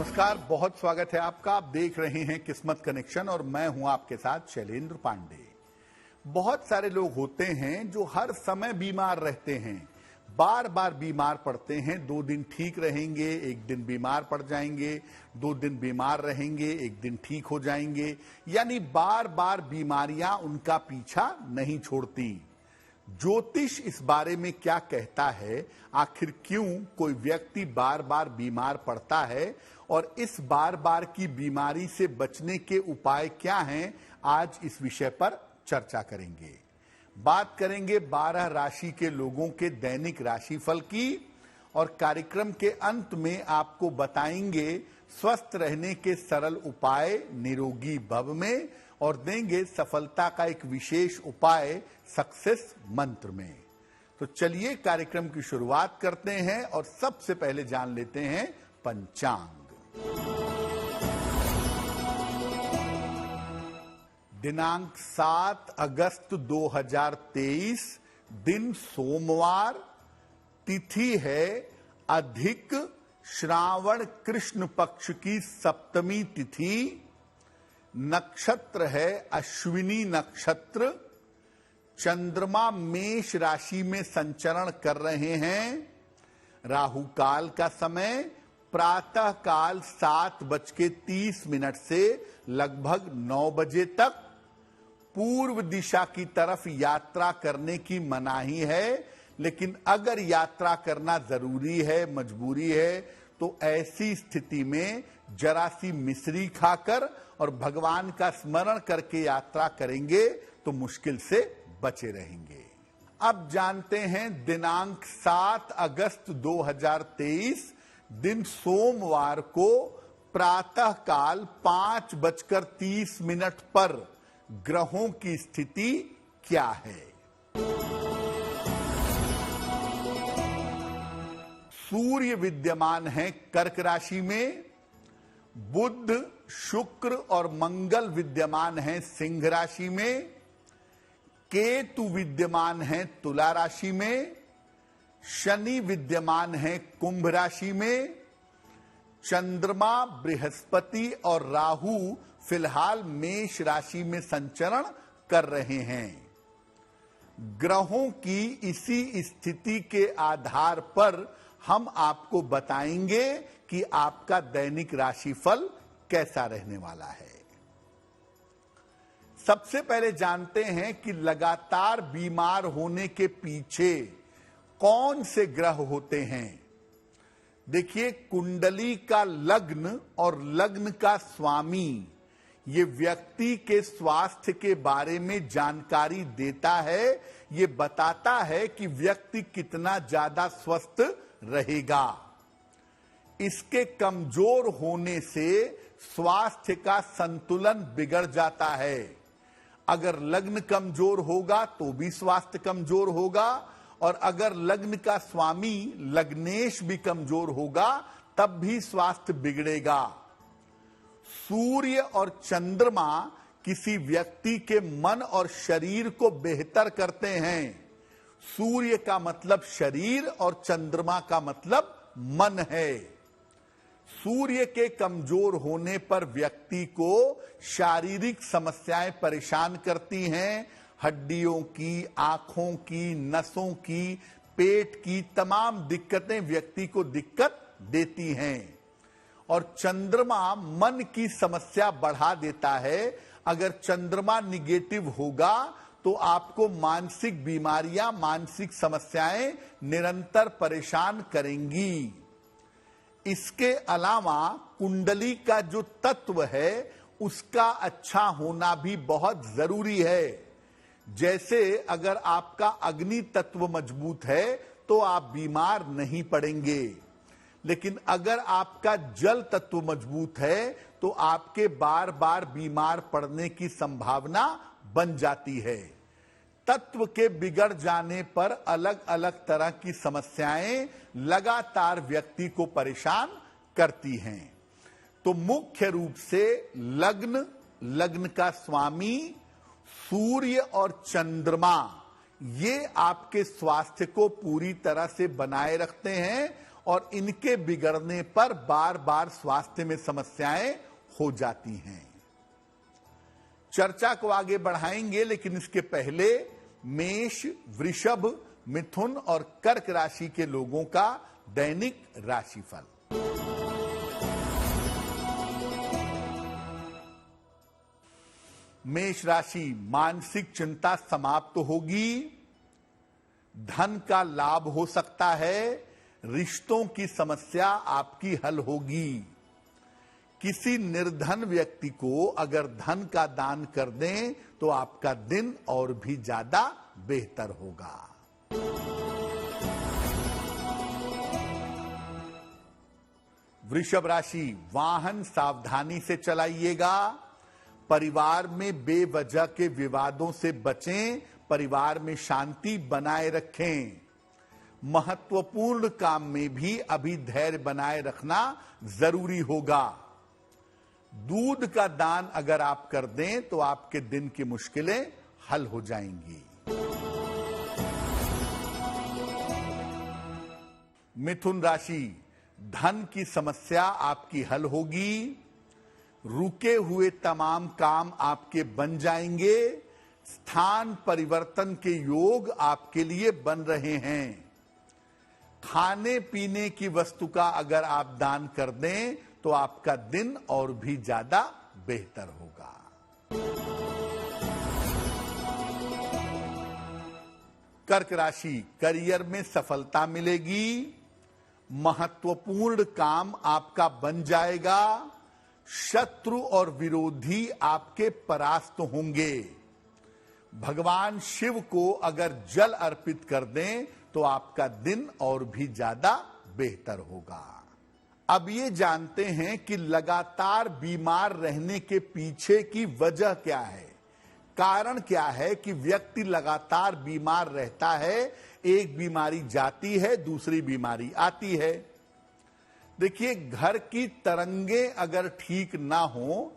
नमस्कार, बहुत स्वागत है आपका। आप देख रहे हैं किस्मत कनेक्शन और मैं हूं आपके साथ शैलेंद्र पांडे। बहुत सारे लोग होते हैं जो हर समय बीमार रहते हैं, बार बार बीमार पड़ते हैं। 2 दिन ठीक रहेंगे, 1 दिन बीमार पड़ जाएंगे, 2 दिन बीमार रहेंगे, 1 दिन ठीक हो जाएंगे, यानी बार बार बीमारियां उनका पीछा नहीं छोड़ती। ज्योतिष इस बारे में क्या कहता है, आखिर क्यों कोई व्यक्ति बार बार बीमार पड़ता है और इस बार बार की बीमारी से बचने के उपाय क्या हैं, आज इस विषय पर चर्चा करेंगे। बात करेंगे 12 राशि के लोगों के दैनिक राशिफल की और कार्यक्रम के अंत में आपको बताएंगे स्वस्थ रहने के सरल उपाय निरोगी भव में और देंगे सफलता का एक विशेष उपाय सक्सेस मंत्र में। तो चलिए कार्यक्रम की शुरुआत करते हैं और सबसे पहले जान लेते हैं पंचांग। दिनांक 7 अगस्त 2023, दिन सोमवार, तिथि है अधिक श्रावण कृष्ण पक्ष की सप्तमी तिथि, नक्षत्र है अश्विनी नक्षत्र, चंद्रमा मेष राशि में संचरण कर रहे हैं। राहु काल का समय प्रातः काल 7:30 से लगभग 9 बजे तक। पूर्व दिशा की तरफ यात्रा करने की मनाही है, लेकिन अगर यात्रा करना जरूरी है, मजबूरी है, तो ऐसी स्थिति में जरा सी मिश्री खाकर और भगवान का स्मरण करके यात्रा करेंगे तो मुश्किल से बचे रहेंगे। अब जानते हैं दिनांक 7 अगस्त 2023, दिन सोमवार को प्रातः काल 5:30 पर ग्रहों की स्थिति क्या है। सूर्य विद्यमान है कर्क राशि में, बुध, शुक्र और मंगल विद्यमान है सिंह राशि में, केतु विद्यमान है तुला राशि में, शनि विद्यमान है कुंभ राशि में, चंद्रमा, बृहस्पति और राहु फिलहाल मेष राशि में संचरण कर रहे हैं। ग्रहों की इसी स्थिति के आधार पर हम आपको बताएंगे कि आपका दैनिक राशिफल कैसा रहने वाला है। सबसे पहले जानते हैं कि लगातार बीमार होने के पीछे कौन से ग्रह होते हैं। देखिए, कुंडली का लग्न और लग्न का स्वामी ये व्यक्ति के स्वास्थ्य के बारे में जानकारी देता है। ये बताता है कि व्यक्ति कितना ज्यादा स्वस्थ रहेगा। इसके कमजोर होने से स्वास्थ्य का संतुलन बिगड़ जाता है। अगर लग्न कमजोर होगा तो भी स्वास्थ्य कमजोर होगा, और अगर लग्न का स्वामी लग्नेश भी कमजोर होगा तब भी स्वास्थ्य बिगड़ेगा। सूर्य और चंद्रमा किसी व्यक्ति के मन और शरीर को बेहतर करते हैं। सूर्य का मतलब शरीर और चंद्रमा का मतलब मन है। सूर्य के कमजोर होने पर व्यक्ति को शारीरिक समस्याएं परेशान करती हैं। हड्डियों की, आंखों की, नसों की, पेट की तमाम दिक्कतें व्यक्ति को दिक्कत देती हैं। और चंद्रमा मन की समस्या बढ़ा देता है। अगर चंद्रमा निगेटिव होगा तो आपको मानसिक बीमारियां, मानसिक समस्याएं निरंतर परेशान करेंगी। इसके अलावा कुंडली का जो तत्व है उसका अच्छा होना भी बहुत जरूरी है। जैसे अगर आपका अग्नि तत्व मजबूत है तो आप बीमार नहीं पड़ेंगे, लेकिन अगर आपका जल तत्व मजबूत है तो आपके बार बार बीमार पड़ने की संभावना बन जाती है। तत्व के बिगड़ जाने पर अलग अलग तरह की समस्याएं लगातार व्यक्ति को परेशान करती हैं। तो मुख्य रूप से लग्न, लग्न का स्वामी, सूर्य और चंद्रमा ये आपके स्वास्थ्य को पूरी तरह से बनाए रखते हैं और इनके बिगड़ने पर बार बार स्वास्थ्य में समस्याएं हो जाती हैं। चर्चा को आगे बढ़ाएंगे, लेकिन इसके पहले मेष, वृषभ, मिथुन और कर्क राशि के लोगों का दैनिक राशिफल। मेष राशि, मानसिक चिंता समाप्त होगी, धन का लाभ हो सकता है, रिश्तों की समस्या आपकी हल होगी। किसी निर्धन व्यक्ति को अगर धन का दान कर दें तो आपका दिन और भी ज्यादा बेहतर होगा। वृषभ राशि, वाहन सावधानी से चलाइएगा, परिवार में बेवजह के विवादों से बचें, परिवार में शांति बनाए रखें। महत्वपूर्ण काम में भी अभी धैर्य बनाए रखना जरूरी होगा। दूध का दान अगर आप कर दें तो आपके दिन की मुश्किलें हल हो जाएंगी। मिथुन राशि, धन की समस्या आपकी हल होगी, रुके हुए तमाम काम आपके बन जाएंगे, स्थान परिवर्तन के योग आपके लिए बन रहे हैं। खाने पीने की वस्तु का अगर आप दान कर दें तो आपका दिन और भी ज्यादा बेहतर होगा। कर्क राशि, करियर में सफलता मिलेगी, महत्वपूर्ण काम आपका बन जाएगा, शत्रु और विरोधी आपके परास्त होंगे। भगवान शिव को अगर जल अर्पित कर दें तो आपका दिन और भी ज्यादा बेहतर होगा। अब ये जानते हैं कि लगातार बीमार रहने के पीछे की वजह क्या है, कारण क्या है कि व्यक्ति लगातार बीमार रहता है। एक बीमारी जाती है, दूसरी बीमारी आती है। देखिए, घर की तरंगे अगर ठीक ना हो,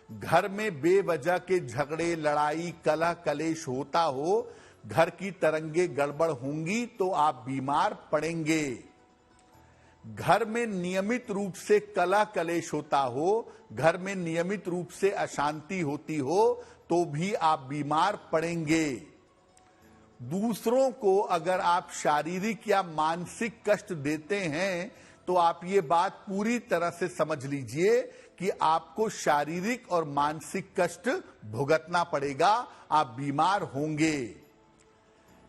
घर में बेवजह के झगड़े, लड़ाई, कलह कलेश होता हो, घर की तरंगे गड़बड़ होंगी तो आप बीमार पड़ेंगे। घर में नियमित रूप से कलह कलेश होता हो, घर में नियमित रूप से अशांति होती हो तो भी आप बीमार पड़ेंगे। दूसरों को अगर आप शारीरिक या मानसिक कष्ट देते हैं तो आप ये बात पूरी तरह से समझ लीजिए कि आपको शारीरिक और मानसिक कष्ट भुगतना पड़ेगा, आप बीमार होंगे।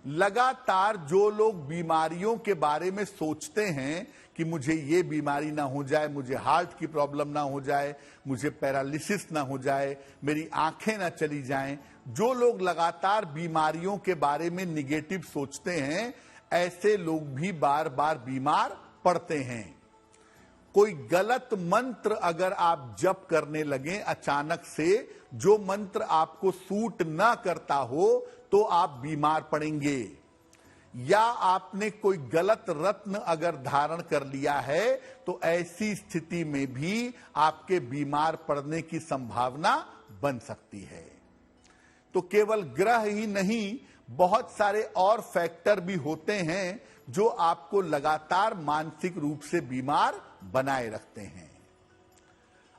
लगातार जो लोग बीमारियों के बारे में सोचते हैं कि मुझे ये बीमारी ना हो जाए, मुझे हार्ट की प्रॉब्लम ना हो जाए, मुझे पैरालिसिस ना हो जाए, मेरी आंखें ना चली जाएं, जो लोग लगातार बीमारियों के बारे में निगेटिव सोचते हैं, ऐसे लोग भी बार बार बीमार पड़ते हैं। कोई गलत मंत्र अगर आप जप करने लगे अचानक से, जो मंत्र आपको सूट ना करता हो, तो आप बीमार पड़ेंगे। या आपने कोई गलत रत्न अगर धारण कर लिया है तो ऐसी स्थिति में भी आपके बीमार पड़ने की संभावना बन सकती है। तो केवल ग्रह ही नहीं, बहुत सारे और फैक्टर भी होते हैं जो आपको लगातार मानसिक रूप से बीमार बनाए रखते हैं।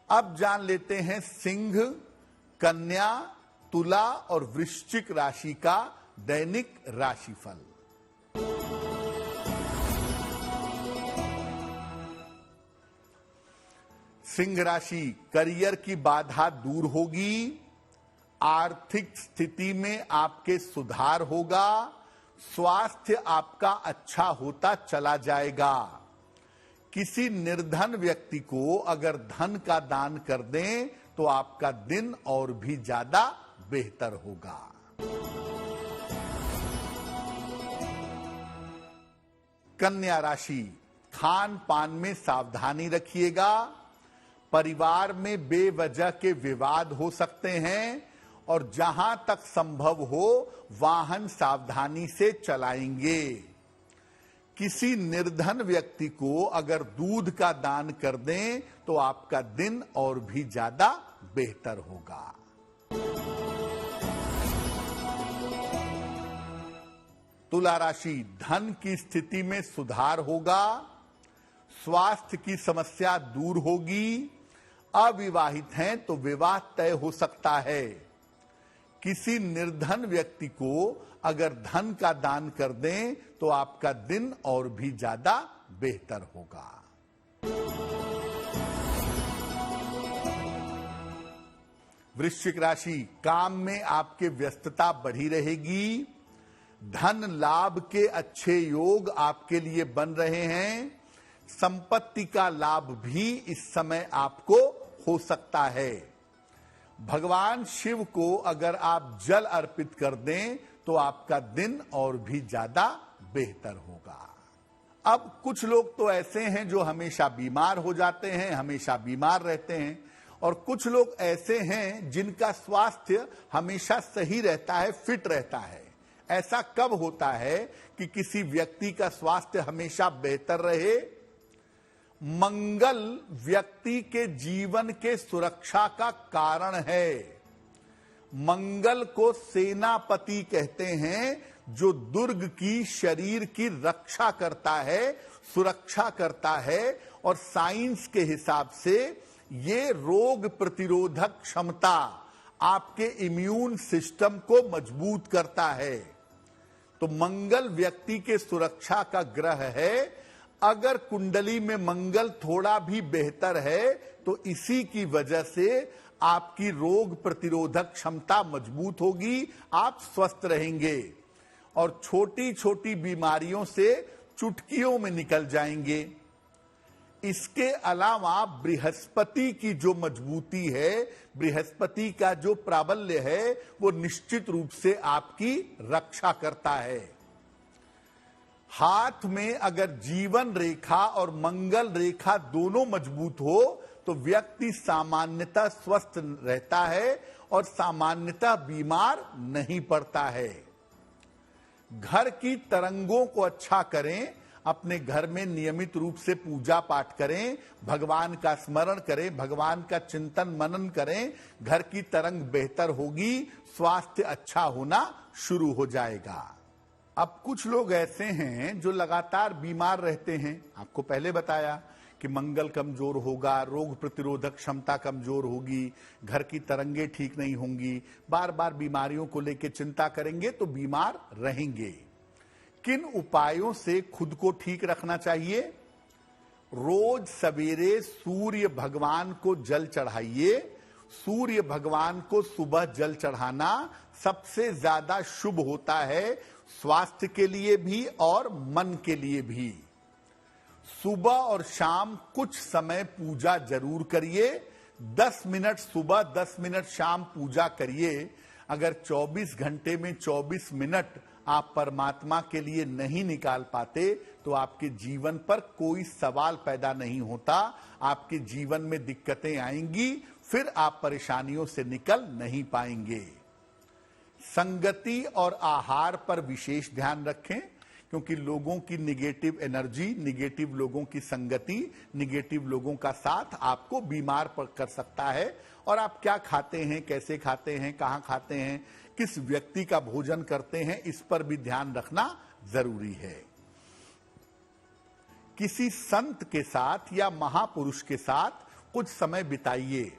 अब जान लेते हैं सिंह, कन्या, तुला और वृश्चिक राशि का दैनिक राशिफल। सिंह राशि, करियर की बाधा दूर होगी, आर्थिक स्थिति में आपके सुधार होगा, स्वास्थ्य आपका अच्छा होता चला जाएगा। किसी निर्धन व्यक्ति को अगर धन का दान कर दें तो आपका दिन और भी ज्यादा बेहतर होगा। कन्या राशि, खान पान में सावधानी रखिएगा, परिवार में बेवजह के विवाद हो सकते हैं और जहां तक संभव हो वाहन सावधानी से चलाएंगे। किसी निर्धन व्यक्ति को अगर दूध का दान कर दें तो आपका दिन और भी ज्यादा बेहतर होगा। तुला राशि, धन की स्थिति में सुधार होगा, स्वास्थ्य की समस्या दूर होगी। अविवाहित हैं तो विवाह तय हो सकता है। किसी निर्धन व्यक्ति को अगर धन का दान कर दें तो आपका दिन और भी ज्यादा बेहतर होगा। वृश्चिक राशि, काम में आपके व्यस्तता बढ़ी रहेगी। धन लाभ के अच्छे योग आपके लिए बन रहे हैं। संपत्ति का लाभ भी इस समय आपको हो सकता है। भगवान शिव को अगर आप जल अर्पित कर दें तो आपका दिन और भी ज्यादा बेहतर होगा। अब कुछ लोग तो ऐसे हैं जो हमेशा बीमार हो जाते हैं, हमेशा बीमार रहते हैं, और कुछ लोग ऐसे हैं जिनका स्वास्थ्य हमेशा सही रहता है, फिट रहता है। ऐसा कब होता है कि किसी व्यक्ति का स्वास्थ्य हमेशा बेहतर रहे? मंगल व्यक्ति के जीवन के सुरक्षा का कारण है। मंगल को सेनापति कहते हैं, जो दुर्ग की शरीर की रक्षा करता है, सुरक्षा करता है, और साइंस के हिसाब से ये रोग प्रतिरोधक क्षमता आपके इम्यून सिस्टम को मजबूत करता है। तो मंगल व्यक्ति के सुरक्षा का ग्रह है। अगर कुंडली में मंगल थोड़ा भी बेहतर है तो इसी की वजह से आपकी रोग प्रतिरोधक क्षमता मजबूत होगी, आप स्वस्थ रहेंगे और छोटी छोटी बीमारियों से चुटकियों में निकल जाएंगे। इसके अलावा बृहस्पति की जो मजबूती है, बृहस्पति का जो प्राबल्य है, वो निश्चित रूप से आपकी रक्षा करता है। हाथ में अगर जीवन रेखा और मंगल रेखा दोनों मजबूत हो तो व्यक्ति सामान्यतः स्वस्थ रहता है और सामान्यतः बीमार नहीं पड़ता है। घर की तरंगों को अच्छा करें, अपने घर में नियमित रूप से पूजा पाठ करें, भगवान का स्मरण करें, भगवान का चिंतन मनन करें, घर की तरंग बेहतर होगी, स्वास्थ्य अच्छा होना शुरू हो जाएगा। अब कुछ लोग ऐसे हैं जो लगातार बीमार रहते हैं। आपको पहले बताया कि मंगल कमजोर होगा, रोग प्रतिरोधक क्षमता कमजोर होगी, घर की तरंगे ठीक नहीं होंगी, बार बार बीमारियों को लेकर चिंता करेंगे तो बीमार रहेंगे। किन उपायों से खुद को ठीक रखना चाहिए? रोज सवेरे सूर्य भगवान को जल चढ़ाइए। सूर्य भगवान को सुबह जल चढ़ाना सबसे ज्यादा शुभ होता है, स्वास्थ्य के लिए भी और मन के लिए भी। सुबह और शाम कुछ समय पूजा जरूर करिए। 10 मिनट सुबह 10 मिनट शाम पूजा करिए। अगर 24 घंटे में 24 मिनट आप परमात्मा के लिए नहीं निकाल पाते तो आपके जीवन पर कोई सवाल पैदा नहीं होता, आपके जीवन में दिक्कतें आएंगी, फिर आप परेशानियों से निकल नहीं पाएंगे। संगति और आहार पर विशेष ध्यान रखें, क्योंकि लोगों की निगेटिव एनर्जी, निगेटिव लोगों की संगति, निगेटिव लोगों का साथ आपको बीमार कर सकता है। और आप क्या खाते हैं, कैसे खाते हैं, कहां खाते हैं, किस व्यक्ति का भोजन करते हैं, इस पर भी ध्यान रखना जरूरी है। किसी संत के साथ या महापुरुष के साथ कुछ समय बिताइए।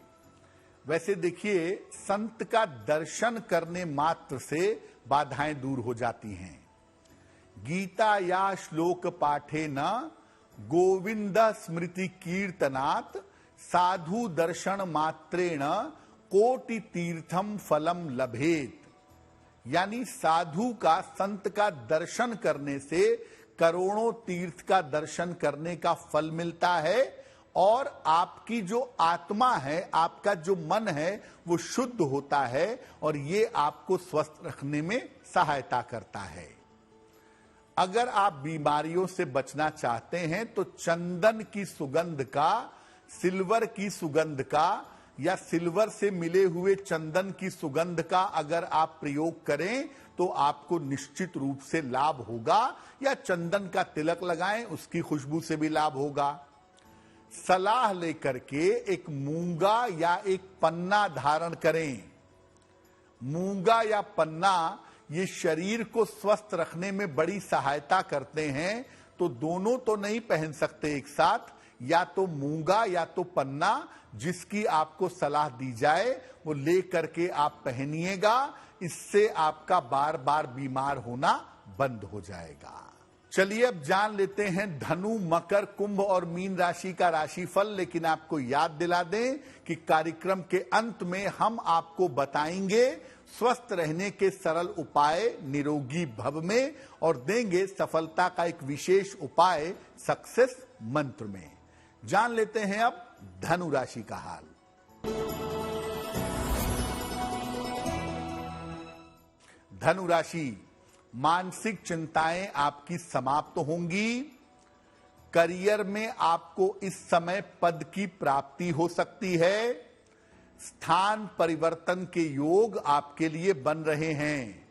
वैसे देखिए, संत का दर्शन करने मात्र से बाधाएं दूर हो जाती हैं। गीता या श्लोक पाठे न गोविंद स्मृति कीर्तनात् साधु दर्शन मात्रेण कोटि तीर्थम फलम लभेत। यानी साधु का, संत का दर्शन करने से करोड़ों तीर्थ का दर्शन करने का फल मिलता है और आपकी जो आत्मा है, आपका जो मन है, वो शुद्ध होता है और ये आपको स्वस्थ रखने में सहायता करता है। अगर आप बीमारियों से बचना चाहते हैं तो चंदन की सुगंध का, सिल्वर की सुगंध का या सिल्वर से मिले हुए चंदन की सुगंध का अगर आप प्रयोग करें तो आपको निश्चित रूप से लाभ होगा। या चंदन का तिलक लगाएं, उसकी खुशबू से भी लाभ होगा। सलाह लेकर के एक मूंगा या एक पन्ना धारण करें। मूंगा या पन्ना ये शरीर को स्वस्थ रखने में बड़ी सहायता करते हैं। तो दोनों तो नहीं पहन सकते एक साथ, या तो मूंगा या तो पन्ना। जिसकी आपको सलाह दी जाए वो ले करके आप पहनिएगा, इससे आपका बार बार बीमार होना बंद हो जाएगा। चलिए अब जान लेते हैं धनु, मकर, कुंभ और मीन राशि का राशिफल। लेकिन आपको याद दिला दें कि कार्यक्रम के अंत में हम आपको बताएंगे स्वस्थ रहने के सरल उपाय निरोगी भव में, और देंगे सफलता का एक विशेष उपाय सक्सेस मंत्र में। जान लेते हैं अब धनु राशि का हाल। धनु राशि, मानसिक चिंताएं आपकी समाप्त होंगी। करियर में आपको इस समय पद की प्राप्ति हो सकती है। स्थान परिवर्तन के योग आपके लिए बन रहे हैं।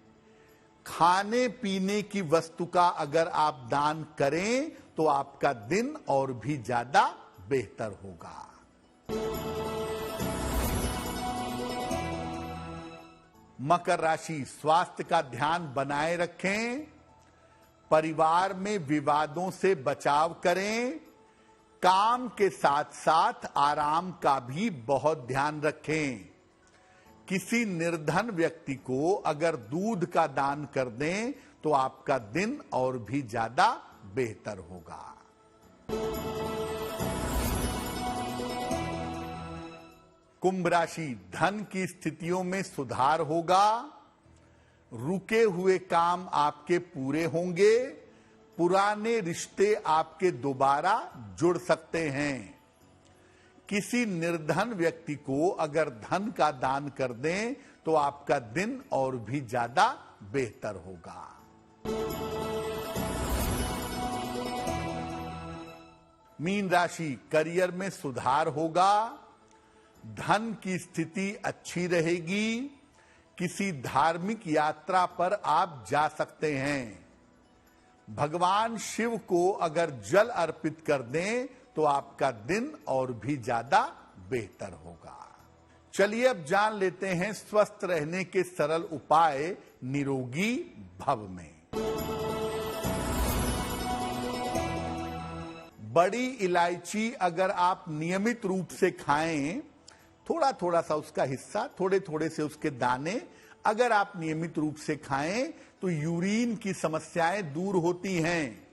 खाने पीने की वस्तु का अगर आप दान करें तो आपका दिन और भी ज्यादा बेहतर होगा। मकर राशि, स्वास्थ्य का ध्यान बनाए रखें। परिवार में विवादों से बचाव करें। काम के साथ साथ आराम का भी बहुत ध्यान रखें। किसी निर्धन व्यक्ति को अगर दूध का दान कर दें तो आपका दिन और भी ज्यादा बेहतर होगा। कुंभ राशि, धन की स्थितियों में सुधार होगा। रुके हुए काम आपके पूरे होंगे। पुराने रिश्ते आपके दोबारा जुड़ सकते हैं। किसी निर्धन व्यक्ति को अगर धन का दान कर दें तो आपका दिन और भी ज्यादा बेहतर होगा। मीन राशि, करियर में सुधार होगा। धन की स्थिति अच्छी रहेगी। किसी धार्मिक यात्रा पर आप जा सकते हैं। भगवान शिव को अगर जल अर्पित कर दें तो आपका दिन और भी ज्यादा बेहतर होगा। चलिए अब जान लेते हैं स्वस्थ रहने के सरल उपाय निरोगी भव में। बड़ी इलायची अगर आप नियमित रूप से खाएं, थोड़ा थोड़ा सा उसका हिस्सा, थोड़े थोड़े से उसके दाने अगर आप नियमित रूप से खाएं तो यूरिन की समस्याएं दूर होती हैं।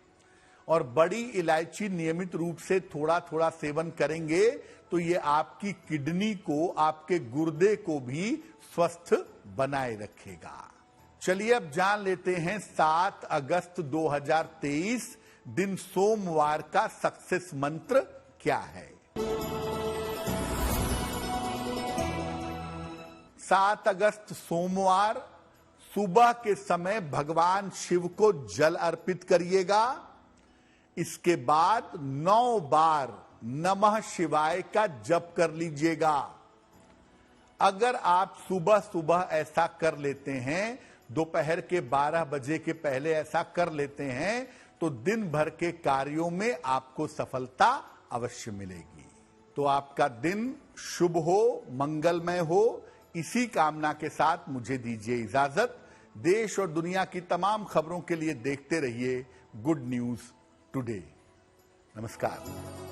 और बड़ी इलायची नियमित रूप से थोड़ा थोड़ा सेवन करेंगे तो ये आपकी किडनी को, आपके गुर्दे को भी स्वस्थ बनाए रखेगा। चलिए अब जान लेते हैं 7 अगस्त 2023 दिन सोमवार का सक्सेस मंत्र क्या है। 7 अगस्त सोमवार सुबह के समय भगवान शिव को जल अर्पित करिएगा। इसके बाद 9 बार नमः शिवाय का जप कर लीजिएगा। अगर आप सुबह सुबह ऐसा कर लेते हैं, दोपहर के 12 बजे के पहले ऐसा कर लेते हैं, तो दिन भर के कार्यों में आपको सफलता अवश्य मिलेगी। तो आपका दिन शुभ हो, मंगलमय हो, इसी कामना के साथ मुझे दीजिए इजाजत। देश और दुनिया की तमाम खबरों के लिए देखते रहिए गुड न्यूज टुडे। नमस्कार।